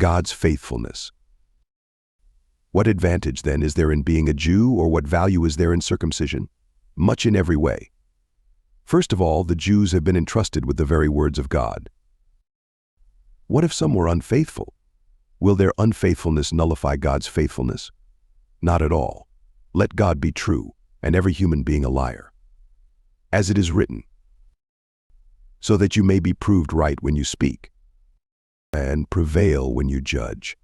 God's faithfulness. What advantage, then, is there in being a Jew, or what value is there in circumcision? Much in every way. First of all, the Jews have been entrusted with the very words of God. What if some were unfaithful? Will their unfaithfulness nullify God's faithfulness? Not at all. Let God be true, and every human being a liar. As it is written, so that you may be proved right when you speak, and prevail when you judge.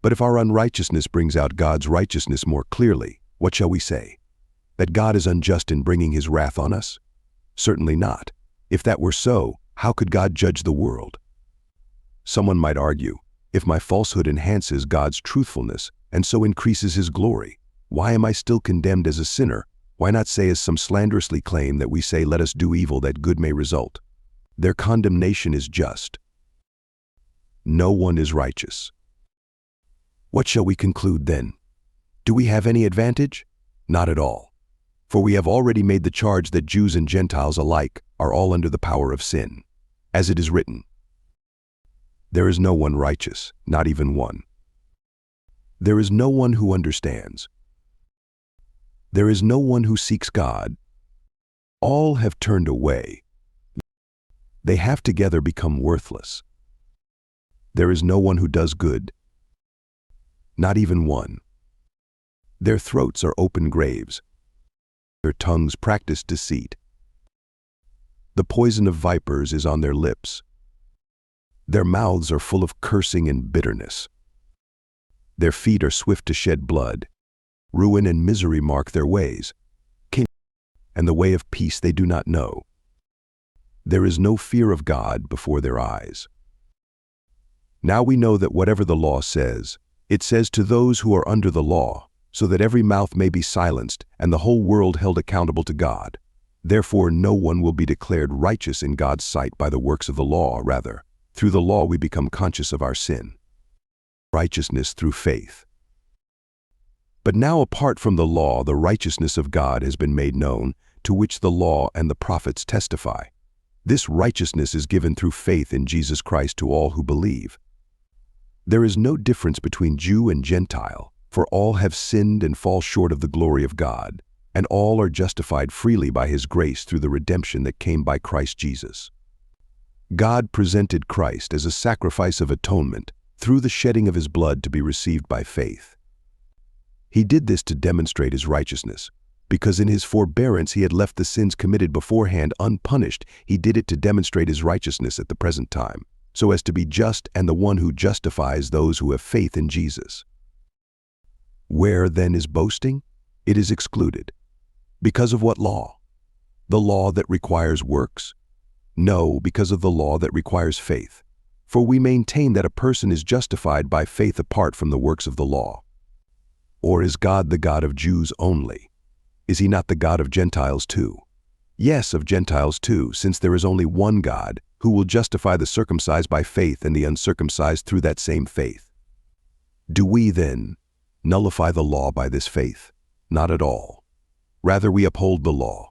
But if our unrighteousness brings out God's righteousness more clearly, what shall we say? That God is unjust in bringing his wrath on us? Certainly not. If that were so, how could God judge the world? Someone might argue, if my falsehood enhances God's truthfulness and so increases his glory, why am I still condemned as a sinner? Why not say, as some slanderously claim, that we say, let us do evil that good may result? Their condemnation is just. No one is righteous. What shall we conclude then? Do we have any advantage? Not at all. For we have already made the charge that Jews and Gentiles alike are all under the power of sin. As it is written, there is no one righteous, not even one. There is no one who understands. There is no one who seeks God. All have turned away. They have together become worthless. There is no one who does good, not even one. Their throats are open graves. Their tongues practice deceit. The poison of vipers is on their lips. Their mouths are full of cursing and bitterness. Their feet are swift to shed blood. Ruin and misery mark their ways, and the way of peace they do not know. There is no fear of God before their eyes. Now we know that whatever the law says, it says to those who are under the law, so that every mouth may be silenced and the whole world held accountable to God. Therefore no one will be declared righteous in God's sight by the works of the law. Rather, through the law we become conscious of our sin. Righteousness through faith. But now, apart from the law, the righteousness of God has been made known, to which the law and the prophets testify. This righteousness is given through faith in Jesus Christ to all who believe. There is no difference between Jew and Gentile, for all have sinned and fall short of the glory of God, and all are justified freely by his grace through the redemption that came by Christ Jesus. God presented Christ as a sacrifice of atonement through the shedding of his blood to be received by faith. He did this to demonstrate his righteousness, because in his forbearance he had left the sins committed beforehand unpunished. He did it to demonstrate his righteousness at the present time, so as to be just and the one who justifies those who have faith in Jesus. Where then is boasting? It is excluded. Because of what law? The law that requires works? No, because of the law that requires faith. For we maintain that a person is justified by faith apart from the works of the law. Or is God the God of Jews only? Is he not the God of Gentiles too? Yes, of Gentiles too, since there is only one God, who will justify the circumcised by faith and the uncircumcised through that same faith. Do we, then, nullify the law by this faith? Not at all. Rather, we uphold the law.